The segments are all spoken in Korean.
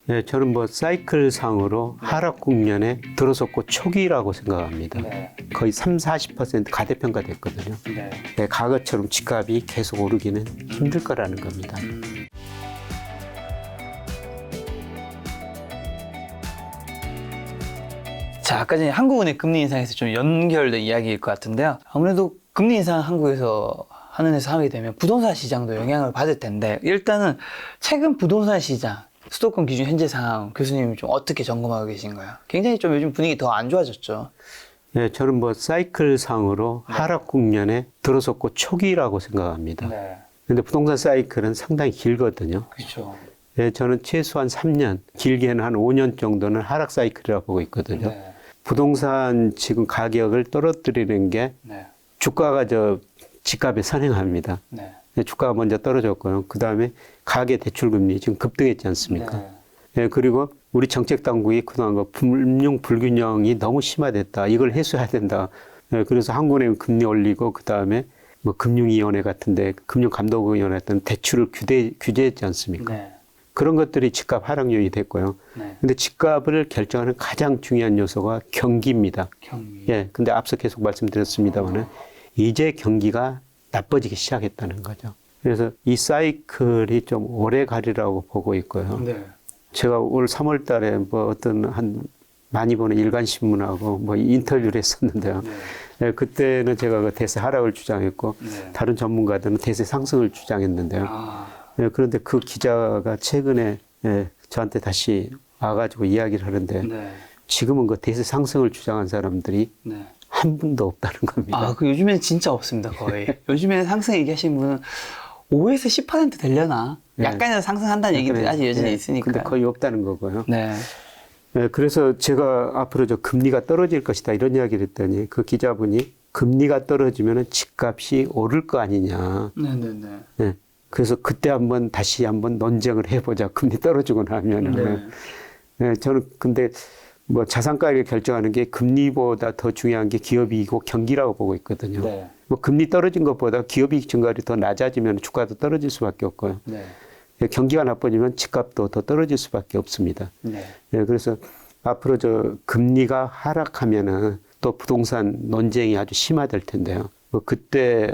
네, 저는 뭐 사이클상으로 하락 국면에 들어섰고 초기라고 생각합니다. 네. 거의 30~40% 가대평가 됐거든요. 네. 네, 과거처럼 집값이 계속 오르기는 힘들 거라는 겁니다. 자, 아까 전에 한국은행 금리 인상에서 좀 연결된 이야기일 것 같은데요. 아무래도 금리 인상 한국에서 하는 데서 하게 되면 부동산 시장도 영향을 받을 텐데, 일단은 최근 부동산 시장 수도권 기준 현재 상황 교수님이 좀 어떻게 점검하고 계신가요? 굉장히 좀 요즘 분위기 더 안 좋아졌죠. 네, 저는 뭐 사이클상으로 하락 국면에 들어섰고 초기라고 생각합니다. 네. 근데 부동산 사이클은 상당히 길거든요. 그렇죠. 네, 저는 최소한 3년, 길게는 한 5년 정도는 하락 사이클이라고 보고 있거든요. 네. 부동산 지금 가격을 떨어뜨리는 게 네. 주가가 집값에 선행합니다. 네. 주가가 먼저 떨어졌고요. 그 다음에 가계 대출금리 지금 급등했지 않습니까? 네. 예, 그리고 우리 정책 당국이 그동안 그 금융 불균형이 너무 심화됐다. 이걸 해소해야 된다. 예, 그래서 한국은행 금리 올리고 그 다음에 뭐 금융위원회 같은데 금융감독위원회 같은 대출을 규제했지 않습니까? 네. 그런 것들이 집값 하락 요인이 됐고요. 네. 근데 집값을 결정하는 가장 중요한 요소가 경기입니다. 경기. 예, 근데 앞서 계속 말씀드렸습니다만은 이제 경기가 나빠지기 시작했다는 거죠. 그래서 이 사이클이 좀 오래 가리라고 보고 있고요. 네. 제가 올 3월 달에 뭐 어떤 한 많이 보는 일간신문하고 뭐 인터뷰를 했었는데요. 네. 예, 그때는 제가 그 대세 하락을 주장했고 네. 다른 전문가들은 대세 상승을 주장했는데요. 아. 예, 그런데 그 기자가 최근에 저한테 다시 와가지고 이야기를 하는데 네. 지금은 그 대세 상승을 주장한 사람들이 네. 한 분도 없다는 겁니다. 아, 그 요즘에는 진짜 없습니다, 거의. 요즘에는 상승 얘기하시는 분은 5에서 10% 되려나? 네. 약간이라도 상승한다는 얘기도 아직 여전히 있으니까. 근데 거의 없다는 거고요. 네. 네, 그래서 제가 앞으로 금리가 떨어질 것이다 이런 이야기를 했더니 그 기자분이 금리가 떨어지면 집값이 오를 거 아니냐. 네네네. 네, 그래서 그때 다시 한번 논쟁을 해보자. 금리 떨어지고 나면은. 네. 네, 저는 근데 뭐 자산 가격을 결정하는 게 금리보다 더 중요한 게 기업이익이고 경기라고 보고 있거든요. 네. 뭐 금리 떨어진 것보다 기업이익 증가율이 더 낮아지면 주가도 떨어질 수밖에 없고요. 네. 경기가 나빠지면 집값도 더 떨어질 수밖에 없습니다. 네. 네, 그래서 앞으로 금리가 하락하면은 또 부동산 논쟁이 아주 심화될 텐데요. 뭐 그때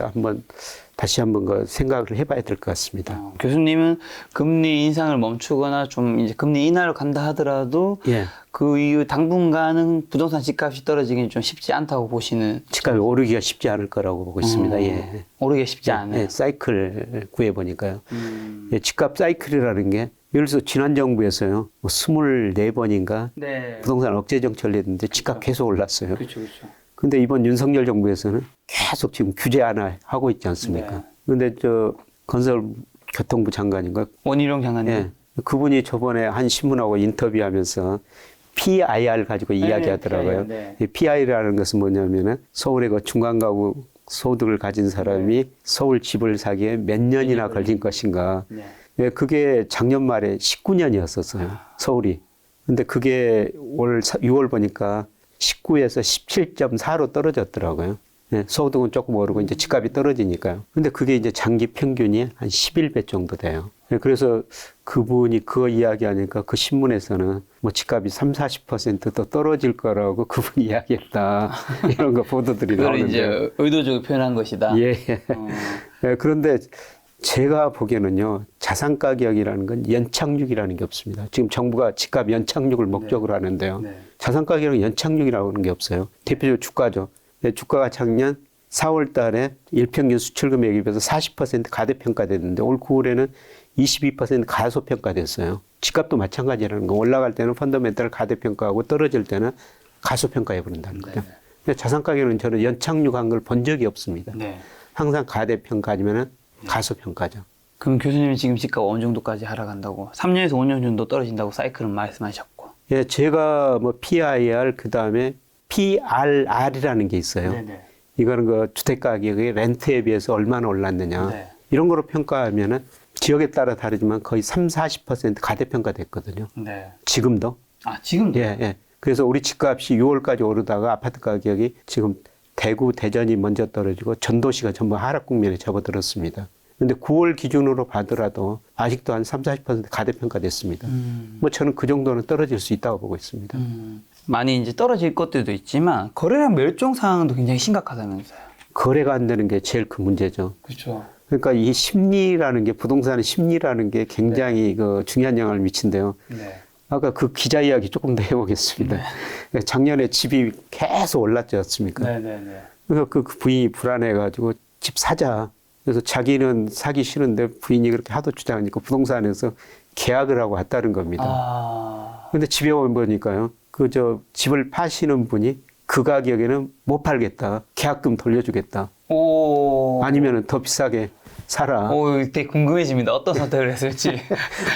다시 한번 그 생각을 해봐야 될 것 같습니다. 교수님은 금리 인상을 멈추거나 좀 이제 금리 인하로 간다 하더라도 예. 그 이후 당분간은 부동산 집값이 떨어지기는 좀 쉽지 않다고 보시는. 집값이 오르기가 쉽지 않을 거라고 보고 있습니다. 예. 오르기가 쉽지 않아요. 예, 사이클 구해보니까요. 예, 집값 사이클이라는 게 예를 들어서 지난 정부에서요, 뭐 24번인가 네. 부동산 억제 정책을 했는데 집값 계속 올랐어요. 그렇죠, 그렇죠. 근데 이번 윤석열 정부에서는 계속 지금 규제 하나 하고 있지 않습니까? 네. 근데 건설교통부 장관인가? 원희룡 장관님. 예. 그분이 저번에 한 신문하고 인터뷰하면서 PIR 가지고 이야기하더라고요. 네. 이 PIR이라는 것은 뭐냐면은 서울의 그 중간가구 소득을 가진 사람이 서울 집을 사기에 몇 년이나 걸린 것인가. 네. 예, 그게 작년 말에 19년이었었어요. 서울이. 근데 그게 올 6월 보니까 19에서 17.4로 떨어졌더라고요. 예, 소득은 조금 오르고 이제 집값이 떨어지니까요. 근데 그게 이제 장기 평균이 한 11배 정도 돼요. 예, 그래서 그분이 그거 이야기하니까 그 신문에서는 뭐 집값이 30~40% 더 떨어질 거라고 그분이 이야기했다. 이런 거 보도들이 그걸 나오는데. 이제 의도적으로 표현한 것이다. 예. 예, 그런데 제가 보기에는요, 자산 가격이라는 건 연착륙이라는 게 없습니다. 지금 정부가 집값 연착륙을 목적으로 하는데요. 네. 자산 가격은 연착륙이라고 하는 게 없어요. 대표적으로 주가죠. 주가가 작년 4월 달에 일평균 수출 금액에 비해서 40% 가대평가됐는데 올 9월에는 22% 가소평가됐어요. 집값도 마찬가지라는 거. 올라갈 때는 펀더멘탈 가대평가하고 떨어질 때는 가소평가해버린다는 거죠. 네. 근데 자산 가격은 저는 연착륙한 걸 본 적이 없습니다. 네. 항상 가대평가 아니면 가소평가죠. 그럼 교수님이 지금 집값 어느 정도까지 하락한다고? 3년에서 5년 정도 떨어진다고 사이클은 말씀하셨고. 예, 제가 뭐 PIR 그 다음에 PRR이라는 게 있어요. 네네. 이거는 그 주택 가격이 렌트에 비해서 얼마나 올랐느냐. 네. 이런 거로 평가하면은 지역에 따라 다르지만 거의 30~40% 가대평가됐거든요. 네. 지금도. 아, 지금도? 예, 예. 그래서 우리 집값이 6월까지 오르다가 아파트 가격이 지금 대구, 대전이 먼저 떨어지고 전도시가 전부 하락 국면에 접어들었습니다. 근데 9월 기준으로 봐더라도 아직도 한 30-40% 가대평가됐습니다. 뭐 저는 그 정도는 떨어질 수 있다고 보고 있습니다. 많이 이제 떨어질 것들도 있지만 거래량 멸종 상황도 굉장히 심각하다면서요. 거래가 안 되는 게 제일 큰 문제죠. 그렇죠. 그러니까 이 심리라는 게, 부동산의 심리라는 게 굉장히 그 중요한 영향을 미친데요. 네. 아까 그 기자 이야기 조금 더 해보겠습니다. 작년에 집이 계속 올랐지 않습니까? 네네네. 그래서 그 부인이 불안해가지고 집 사자. 그래서 자기는 사기 싫은데 부인이 그렇게 하도 주장하니까 부동산에서 계약을 하고 왔다는 겁니다. 아. 근데 집에 보니까요. 집을 파시는 분이 그 가격에는 못 팔겠다. 계약금 돌려주겠다. 오. 아니면은 더 비싸게 사라. 오, 되게 궁금해집니다. 어떤 선택을 했을지.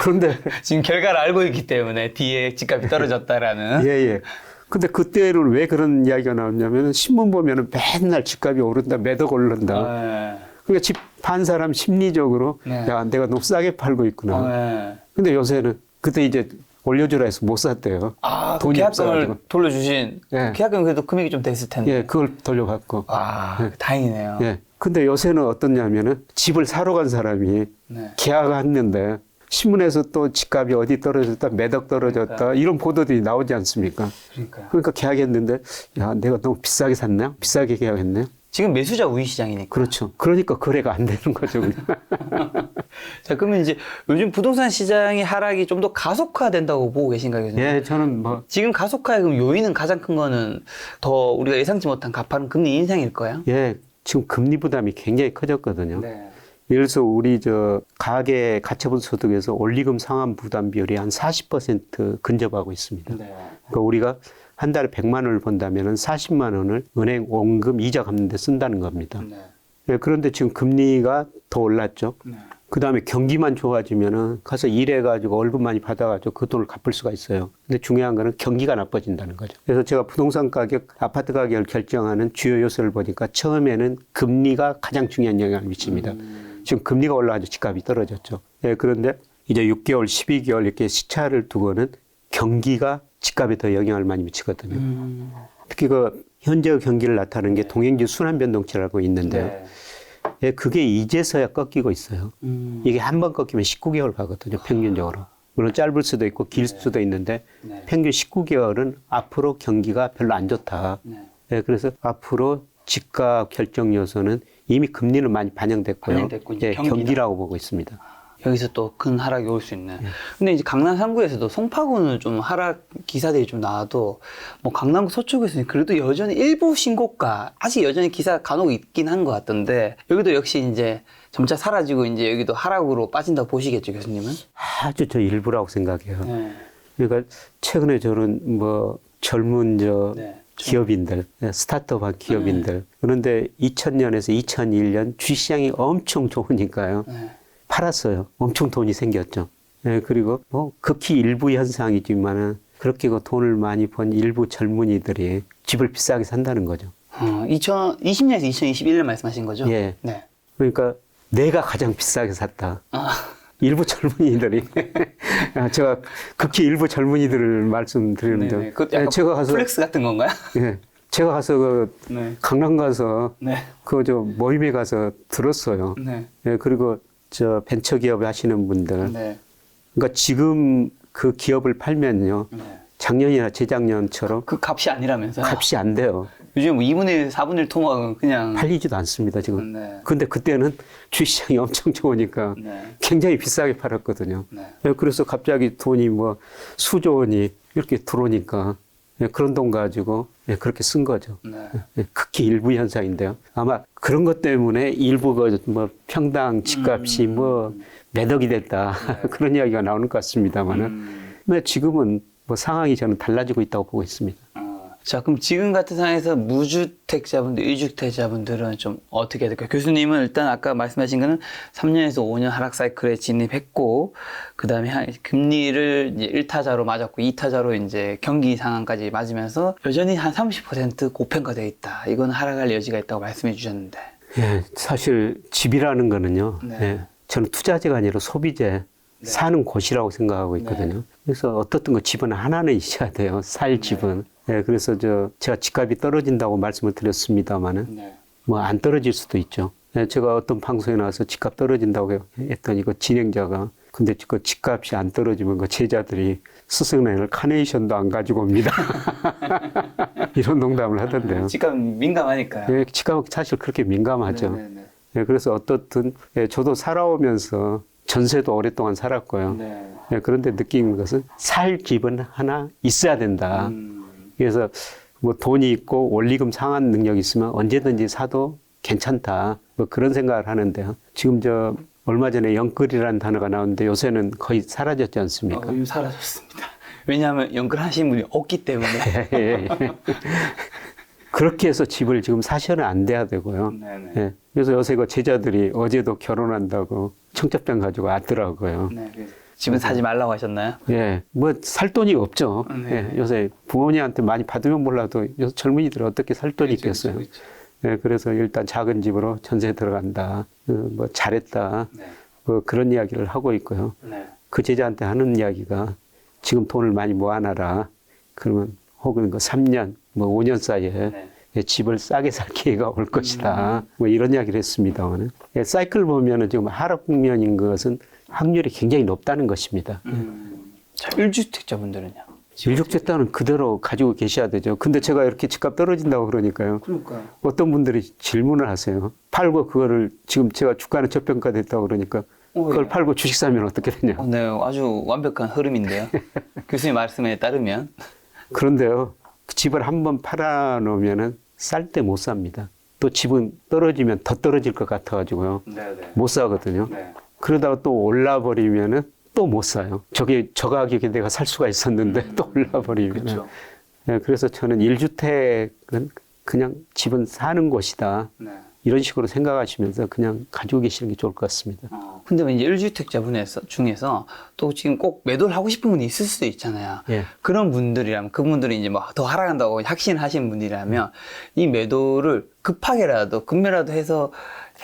그런데 지금 결과를 알고 있기 때문에 뒤에 집값이 떨어졌다라는. 예. 근데 그때를 왜 그런 이야기가 나왔냐면 신문 보면은 맨날 집값이 오른다, 매덕 오른다. 네. 그러니까 집 판 사람 심리적으로 네. 야, 내가 너무 싸게 팔고 있구나. 네. 근데 요새는 그때 이제 올려주라 해서 못 샀대요. 아, 그 돈이 계약금을 없어가지고. 돌려주신. 예. 계약금 그래도 금액이 좀 됐을 텐데. 예, 그걸 돌려받고. 아, 다행이네요. 예. 근데 요새는 어떻냐면은 집을 사러 간 사람이 네. 계약했는데 신문에서 또 집값이 어디 떨어졌다, 매덕 떨어졌다, 그러니까. 이런 보도들이 나오지 않습니까? 그러니까요. 그러니까 계약했는데, 야, 내가 너무 비싸게 샀나? 비싸게 계약했네? 지금 매수자 우위 시장이니까. 그렇죠. 그러니까 거래가 안 되는 거죠. 그냥. 자, 그러면 이제 요즘 부동산 시장의 하락이 좀 더 가속화된다고 보고 계신가요, 교수님? 예, 저는 뭐, 지금 가속화의 그럼 요인은 가장 큰 거는 더 우리가 예상치 못한 가파른 금리 인상일 거예요? 예, 지금 금리 부담이 굉장히 커졌거든요. 네. 예를 들어서 우리 가계 가처분 소득에서 원리금 상환 부담 비율이 한 40% 근접하고 있습니다. 네. 그러니까 우리가 한 달에 100만 원을 번다면은 40만 원을 은행 원금 이자 갚는 데 쓴다는 겁니다. 네. 예, 그런데 지금 금리가 더 올랐죠. 네. 그 다음에 경기만 좋아지면은 가서 일해가지고 월급 많이 받아가지고 그 돈을 갚을 수가 있어요. 근데 중요한 거는 경기가 나빠진다는 거죠. 그래서 제가 부동산 가격, 아파트 가격을 결정하는 주요 요소를 보니까 처음에는 금리가 가장 중요한 영향을 미칩니다. 지금 금리가 올라가지고 집값이 떨어졌죠. 예, 그런데 이제 6개월, 12개월 이렇게 시차를 두고는 경기가 집값에 더 영향을 많이 미치거든요. 특히 그 현재의 경기를 나타내는 게 동행지 순환변동치라고 있는데 네. 예, 그게 이제서야 꺾이고 있어요. 이게 한 번 꺾이면 19개월 가거든요, 평균적으로. 물론 짧을 수도 있고 길 수도 있는데 네. 평균 19개월은 앞으로 경기가 별로 안 좋다. 네. 예, 그래서 앞으로 집값 결정 요소는 이미 금리는 많이 반영됐고요. 반영됐고 이제 예, 경기다. 경기라고 보고 있습니다. 여기서 또 큰 하락이 올 수 있는. 근데 이제 강남 3구에서도 송파구는 좀 하락 기사들이 좀 나와도 뭐 강남구 서초구에서는 그래도 여전히 일부 신고가 아직 여전히 기사 간혹 있긴 한 것 같던데 여기도 역시 이제 점차 사라지고 이제 여기도 하락으로 빠진다고 보시겠죠, 교수님은? 아주 저 일부라고 생각해요. 네. 그러니까 최근에 저는 뭐 젊은 네. 기업인들, 스타트업한 기업인들. 그런데 2000년에서 2001년 주식시장이 엄청 좋으니까요. 네. 팔았어요. 엄청 돈이 생겼죠. 예, 그리고 뭐 극히 일부 현상이지만은 그렇게 그 돈을 많이 번 일부 젊은이들이 집을 비싸게 산다는 거죠. 2020년에서 2021년 말씀하신 거죠? 예. 네. 그러니까 내가 가장 비싸게 샀다. 아, 일부 젊은이들이 제가 극히 일부 젊은이들을 말씀드리는데 네네. 그 약간 제가 가서 플렉스 같은 건가요? 예, 제가 가서 네. 강남 가서 네. 모임에 가서 들었어요. 네. 예, 그리고 벤처기업 하시는 분들 네. 그러니까 지금 그 기업을 팔면요. 네. 작년이나 재작년처럼 그 값이 아니라면서요? 값이 안 돼요. 요즘 뭐 2분의 1, 4분의 1 토막은 그냥. 팔리지도 않습니다, 지금. 네. 근데 그때는 주시장이 엄청 좋으니까 네. 굉장히 비싸게 팔았거든요. 네. 그래서 갑자기 돈이 뭐 수조 원이 이렇게 들어오니까 그런 돈 가지고 그렇게 쓴 거죠. 네. 극히 일부 현상인데요. 아마 그런 것 때문에 일부가 뭐 평당 집값이 뭐 매덕이 됐다. 그런 이야기가 나오는 것 같습니다만은. 근데 지금은 뭐 상황이 저는 달라지고 있다고 보고 있습니다. 자, 그럼 지금 같은 상황에서 무주택자분들, 이주택자분들은 좀 어떻게 해야 될까요? 교수님은 일단 아까 말씀하신 거는 3년에서 5년 하락 사이클에 진입했고, 그 다음에 금리를 이제 1타자로 맞았고, 2타자로 이제 경기 상황까지 맞으면서 여전히 한 30% 고평가되어 있다. 이건 하락할 여지가 있다고 말씀해 주셨는데. 예, 사실 집이라는 거는요. 네. 예, 저는 투자재가 아니라 소비재. 사는 곳이라고 생각하고 있거든요. 그래서 어떻든 그 집은 하나는 있어야 돼요. 살 집은. 예, 그래서 제가 집값이 떨어진다고 말씀을 드렸습니다만은 뭐 안 떨어질 수도 있죠. 예, 제가 어떤 방송에 나와서 집값 떨어진다고 했더니 그 진행자가 근데 그 집값이 안 떨어지면 그 제자들이 스승네를 카네이션도 안 가지고 옵니다. 이런 농담을 하던데요. 집값 민감하니까요. 예, 집값 사실 그렇게 민감하죠. 네네네. 예, 그래서 어떻든 예, 저도 살아오면서 전세도 오랫동안 살았고요. 네. 예, 그런데 느낀 것은 살 집은 하나 있어야 된다. 그래서 뭐 돈이 있고 원리금 상환 능력이 있으면 언제든지 사도 괜찮다. 뭐 그런 생각을 하는데요. 지금 저 얼마 전에 영끌이라는 단어가 나오는데 요새는 거의 사라졌지 않습니까? 요즘 사라졌습니다. 왜냐하면 연끌 하시는 분이 없기 때문에. 예, 예. 그렇게 해서 집을 지금 사셔는 안 돼야 되고요. 네네. 예. 그래서 요새 그 제자들이 어제도 결혼한다고 청첩장 가지고 왔더라고요. 네. 그래서 집은 사지 말라고 하셨나요? 예, 뭐 살 돈이 없죠. 네. 예, 요새 부모님한테 많이 받으면 몰라도 요새 젊은이들은 어떻게 살 돈이 있겠어요. 그렇죠. 예, 그래서 일단 작은 집으로 전세 들어간다. 뭐 잘했다. 네. 뭐 그런 이야기를 하고 있고요. 네. 그 제자한테 하는 이야기가 지금 돈을 많이 모아놔라. 그러면 혹은 그 3년, 뭐 5년 사이에 네. 예, 집을 싸게 살 기회가 올 것이다. 뭐 이런 이야기를 했습니다만. 예, 사이클 보면은 지금 하락 국면인 것은 확률이 굉장히 높다는 것입니다. 자, 1주택자분들은요? 일주택자는 그대로 가지고 계셔야 되죠. 근데 제가 이렇게 집값 떨어진다고 그러니까요. 그러니까요. 어떤 분들이 질문을 하세요. 팔고 그거를 지금 제가 주가는 저평가 됐다고 그러니까 그걸 예. 팔고 주식 사면 어떻게 되냐. 네, 아주 완벽한 흐름인데요. 교수님 말씀에 따르면. 그런데요. 그 집을 한번 팔아놓으면은 쌀 때 못 삽니다. 또 집은 떨어지면 더 떨어질 것 같아가지고요. 네네. 못 사거든요. 네. 그러다가 또 올라버리면은 또 못 사요. 저게 저 가격에 내가 살 수가 있었는데 또 올라버리면. 그렇죠. 네, 그래서 저는 1주택은 그냥 집은 사는 곳이다. 네. 이런 식으로 생각하시면서 그냥 가지고 계시는 게 좋을 것 같습니다. 근데 이제 1주택자 중에서 또 지금 꼭 매도를 하고 싶은 분이 있을 수도 있잖아요. 예. 그런 분들이라면, 그분들이 이제 뭐 더 하락한다고 확신하시는 분들이라면 이 매도를 급하게라도, 급매라도 해서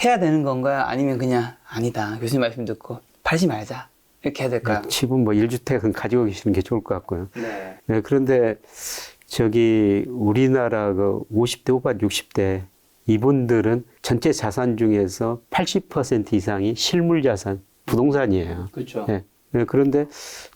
해야 되는 건가요? 아니면 그냥 아니다. 교수님 말씀 듣고 팔지 말자. 이렇게 해야 될까요? 집은 뭐 1주택은 가지고 계시는 게 좋을 것 같고요. 네. 네, 그런데 저기 우리나라 그 50대 후반 60대 이분들은 전체 자산 중에서 80% 이상이 실물 자산, 부동산이에요. 그렇죠. 네. 네, 그런데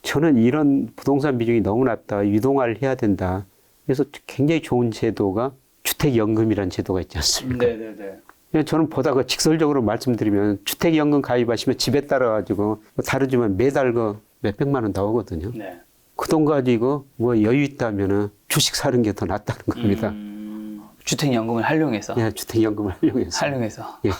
저는 이런 부동산 비중이 너무 낮다. 유동화를 해야 된다. 그래서 굉장히 좋은 제도가 주택연금이라는 제도가 있지 않습니까? 네네네. 저는 보다 그 직설적으로 말씀드리면 주택연금 가입하시면 집에 따라가지고 다르지만 매달 그 몇백만 원 나오거든요. 네. 그 돈 가지고 뭐 여유 있다면은 주식 사는 게 더 낫다는 겁니다. 주택연금을 활용해서. 예, 주택연금을 활용해서. 활용해서. 예.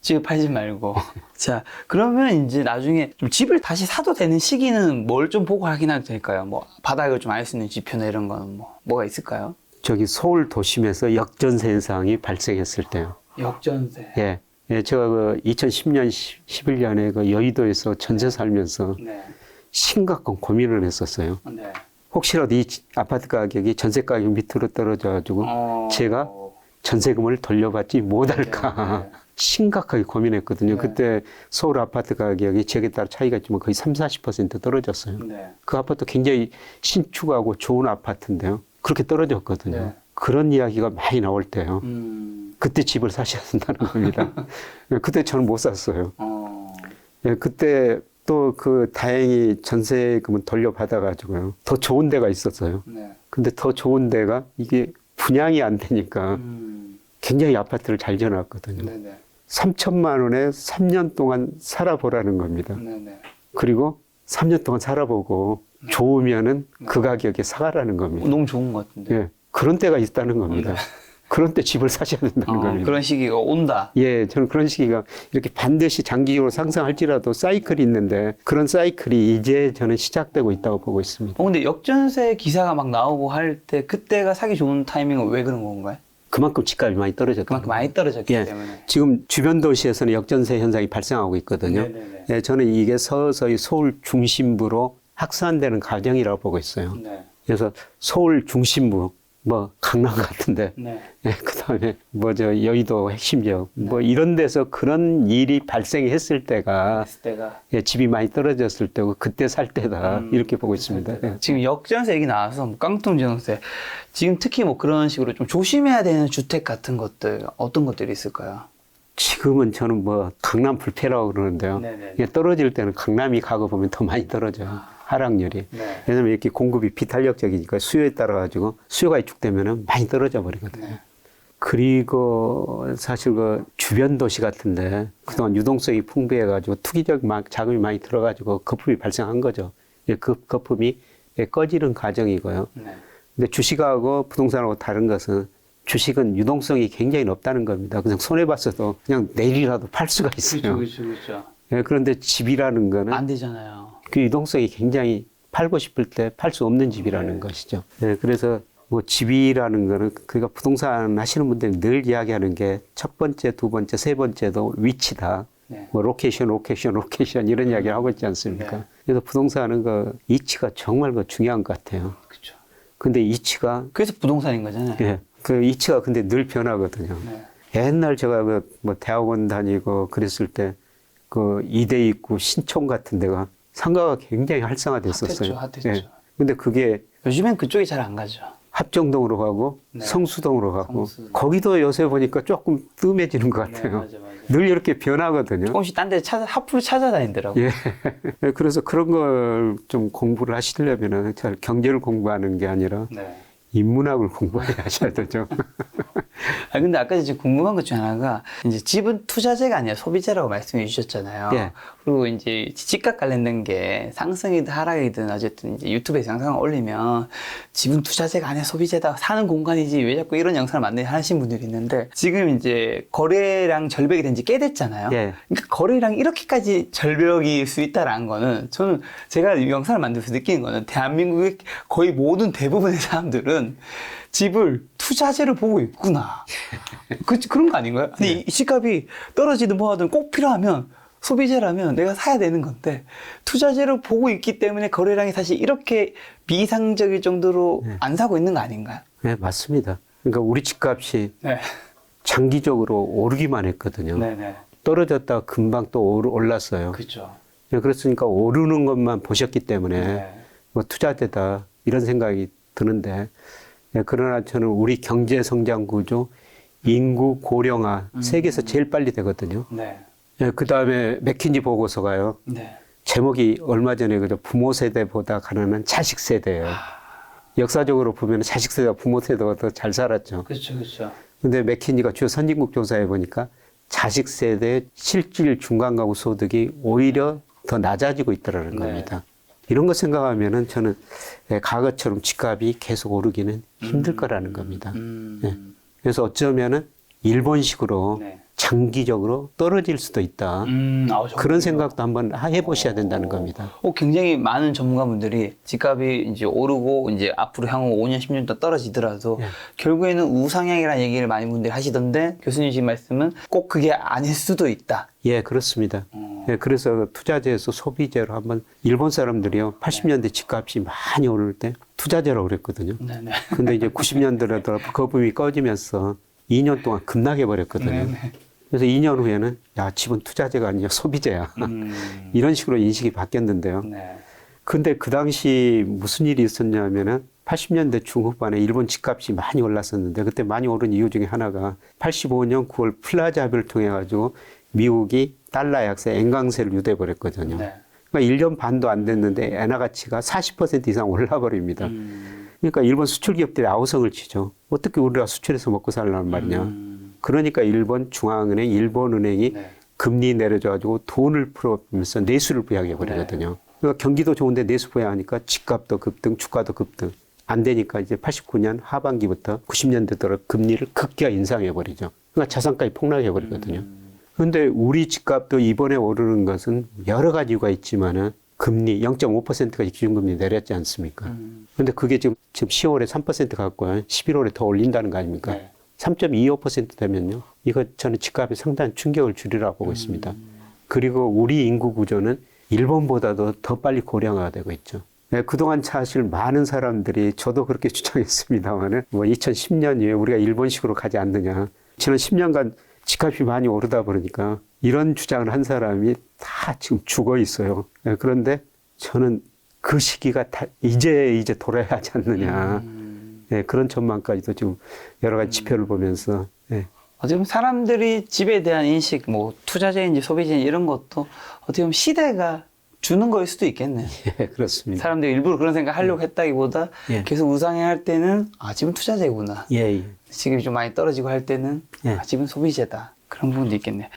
집을 팔지 말고. 자, 그러면 이제 나중에 좀 집을 다시 사도 되는 시기는 뭘 좀 보고 확인해도 될까요? 뭐, 바닥을 좀 알 수 있는 지표나 이런 거는 뭐가 있을까요? 저기 서울 도심에서 역전세 현상이 발생했을 때요. 역전세. 예. 예, 제가 그 2010년, 11년에 그 여의도에서 전세 살면서 네. 심각한 고민을 했었어요. 네. 혹시라도 이 아파트 가격이 전세 가격 밑으로 떨어져가지고 제가 전세금을 돌려받지 못할까 네. 심각하게 고민했거든요. 네. 그때 서울 아파트 가격이 지역에 따라 차이가 있지만 거의 30~40% 떨어졌어요. 네. 그 아파트 굉장히 신축하고 좋은 아파트인데요. 그렇게 떨어졌거든요. 네. 그런 이야기가 많이 나올 때요. 그때 집을 사셔야 된다는 겁니다. 그때 저는 못 샀어요. 예, 그때 또 그 다행히 전세금은 돌려받아가지고요. 더 좋은 데가 있었어요. 네. 근데 더 좋은 데가 이게 분양이 안 되니까 굉장히 아파트를 잘 지어놨거든요. 네네. 3천만 원에 3년 동안 살아보라는 겁니다. 네네. 그리고 3년 동안 살아보고 좋으면은 그 가격에 사가라는 겁니다. 너무 좋은 것 같은데. 예, 그런 때가 있다는 겁니다. 그런 때 집을 사셔야 된다는 겁니다. 그런 시기가 온다. 예, 저는 그런 시기가 이렇게 반드시 장기적으로 상승할지라도 사이클이 있는데 그런 사이클이 이제 저는 시작되고 있다고 보고 있습니다. 근데 역전세 기사가 막 나오고 할 때 그때가 사기 좋은 타이밍은 왜 그런 건가요? 그만큼 집값이 많이 떨어졌다. 그만큼 많이 떨어졌기 예, 때문에. 지금 주변 도시에서는 역전세 현상이 발생하고 있거든요. 네네네. 예, 저는 이게 서서히 서울 중심부로 확산되는 과정이라고 보고 있어요. 네. 그래서 서울 중심부, 뭐 강남 같은데, 네. 예, 그다음에 뭐 저 여의도 핵심 지역, 뭐 이런 데서 그런 일이 발생했을 때가 했을 때가. 예, 집이 많이 떨어졌을 때고 그때 살 때다 이렇게 보고 있습니다. 예. 지금 역전세 얘기 나와서 뭐 깡통전세 지금 특히 뭐 그런 식으로 좀 조심해야 되는 주택 같은 것들 어떤 것들이 있을까요? 지금은 저는 뭐 강남 불패라고 그러는데요. 네네. 이게 떨어질 때는 강남이 가고 보면 더 많이 떨어져요. 하락률이. 네. 왜냐면 이렇게 공급이 비탄력적이니까 수요에 따라 가지고 수요가 위축되면은 많이 떨어져 버리거든요. 네. 그리고 사실 그 주변 도시 같은데 그동안 유동성이 풍부해가지고 투기적 자금이 많이 들어가지고 거품이 발생한 거죠. 그 거품이 꺼지는 과정이고요. 네. 근데 주식하고 부동산하고 다른 것은 주식은 유동성이 굉장히 높다는 겁니다. 그냥 손해봤어도 그냥 내일이라도 팔 수가 있어요. 그렇죠. 그런데 집이라는 거는 안 되잖아요. 그 유동성이 굉장히 팔고 싶을 때 팔 수 없는 집이라는 것이죠. 그래서 뭐 집이라는 거는 그러니까 부동산 하시는 분들이 늘 이야기하는 게 첫 번째, 두 번째, 세 번째도 위치다. 네. 뭐 로케이션 이런 이야기를 하고 있지 않습니까? 네. 그래서 부동산은 그 위치가 정말 그 중요한 것 같아요. 그렇죠. 근데 위치가 그래서 부동산인 거잖아요. 그 위치가 근데 늘 변하거든요. 네. 옛날 제가 뭐 대학원 다니고 그랬을 때 그 이대 입구 신촌 같은 데가 상가가 굉장히 활성화됐었어요. 핫했죠. 근데 그게 요즘엔 그쪽이 잘 안 가죠. 합정동으로 가고 네. 성수동으로 가고 성수동. 거기도 요새 보니까 조금 뜸해지는 것 같아요. 맞아. 늘 이렇게 변하거든요. 조금씩 딴 데 하프로 찾아다니더라고요. 예. 그래서 그런 걸 좀 공부를 하시려면은 잘 경제를 공부하는 게 아니라 네. 인문학을 공부해야 하셔야 되죠. 근데 아까 이제 궁금한 것 중에 하나가 이제 집은 투자재가 아니라 소비재라고 말씀해 주셨잖아요. 예. 그리고 이제 집값 관련된 게 상승이든 하락이든 어쨌든 이제 유튜브에서 영상을 올리면 집은 투자재가 아니라 소비재다. 사는 공간이지 왜 자꾸 이런 영상을 만드냐 하시는 분들이 있는데 지금 이제 거래량 절벽이 된 지 꽤 됐잖아요. 예. 그러니까 거래량이 이렇게까지 절벽일 수 있다라는 거는 저는 제가 이 영상을 만들면서 느끼는 거는 대한민국의 거의 모든 대부분의 사람들은 집을 투자재로 보고 있구나. 그런 거 아닌가요? 아니, 이 집값이 떨어지든 뭐하든 꼭 필요하면 소비재라면 내가 사야 되는 건데 투자재로 보고 있기 때문에 거래량이 사실 이렇게 비이상적일 정도로 안 사고 있는 거 아닌가요? 네, 맞습니다. 그러니까 우리 집값이 네. 장기적으로 오르기만 했거든요. 네네. 떨어졌다가 금방 또 올랐어요. 그렇죠. 그렇으니까 오르는 것만 보셨기 때문에 네. 뭐 투자되다 이런 생각이 드는데 그러나 저는 우리 경제 성장 구조, 인구 고령화 세계에서 제일 빨리 되거든요. 네. 그 다음에 맥킨지 보고서가요. 네. 제목이 얼마 전에 그저 부모 세대보다 가난한 자식 세대예요. 역사적으로 보면 자식 세대가 부모 세대가 더 잘 살았죠. 그렇죠. 근데 맥킨지가 주요 선진국 조사해 보니까 자식 세대의 실질 중간 가구 소득이 오히려 더 낮아지고 있더라는 네. 겁니다. 이런 거 생각하면은 저는 과거처럼 집값이 계속 오르기는 힘들 거라는 겁니다. 그래서 어쩌면은 일본식으로 네. 장기적으로 떨어질 수도 있다. 그런 생각도 한번 해보셔야 된다는 겁니다. 굉장히 많은 전문가분들이 집값이 이제 오르고 이제 앞으로 향후 5년, 10년 더 떨어지더라도 예. 결국에는 우상향이라는 얘기를 많이 분들이 하시던데 교수님 말씀은 꼭 그게 아닐 수도 있다. 예, 그렇습니다. 그래서 투자재에서 소비재로 한번 일본 사람들이요 80년대 집값이 많이 오를 때 투자재라고 그랬거든요. 네네. 근데 이제 90년대로 거품이 꺼지면서 2년 동안 급락해 버렸거든요. 네네. 그래서 2년 후에는 야 집은 투자재가 아니라 소비재야. 이런 식으로 인식이 바뀌었는데요. 네. 근데 그 당시 무슨 일이 있었냐면은 80년대 중후반에 일본 집값이 많이 올랐었는데 그때 많이 오른 이유 중에 하나가 85년 9월 플라자 합의를 통해 가지고 미국이 달러 약세 엔강세를 유도해 버렸거든요. 네. 그러니까 1년 반도 안 됐는데 엔화 가치가 40% 이상 올라 버립니다. 그러니까 일본 수출 기업들이 아우성을 치죠. 어떻게 우리가 수출해서 먹고 살라는 말이냐. 그러니까 일본 중앙은행, 일본은행이 네. 금리 내려줘가지고 돈을 풀어면서 내수를 부양해 버리거든요. 그러니까 경기도 좋은데 내수 부양하니까 집값도 급등, 주가도 급등. 안 되니까 이제 89년 하반기부터 90년대 들어 금리를 급기야 인상해 버리죠. 그러니까 자산가이 폭락해 버리거든요. 그런데 우리 집값도 이번에 오르는 것은 여러 가지 이유가 있지만은 금리 0.5%까지 기준금리 내렸지 않습니까? 그런데 그게 지금 10월에 3% 갖고요. 11월에 더 올린다는 거 아닙니까? 네. 3.25% 되면요. 이거 저는 집값에 상당한 충격을 주리라고 보고 있습니다. 그리고 우리 인구 구조는 일본보다도 더 빨리 고령화가 되고 있죠. 네, 그동안 사실 많은 사람들이 저도 그렇게 주장했습니다만은 뭐 2010년 이후에 우리가 일본식으로 가지 않느냐. 지난 10년간 집값이 많이 오르다 보니까 이런 주장을 한 사람이 다 지금 죽어 있어요. 네, 그런데 저는 그 시기가 다 이제 돌아야 하지 않느냐. 네, 그런 전망까지도 지금 여러 가지 지표를 보면서 네, 어떻게 보면 사람들이 집에 대한 인식, 뭐 투자재인지 소비재인지 이런 것도 어떻게 보면 시대가 주는 거일 수도 있겠네요. 예, 그렇습니다. 사람들이 일부러 그런 생각 하려고 했다기보다 예. 계속 우상향할 때는 아, 집은 투자재구나. 예, 예. 지금이 좀 많이 떨어지고 할 때는 예. 아, 집은 소비재다. 그런 부분도 있겠네요.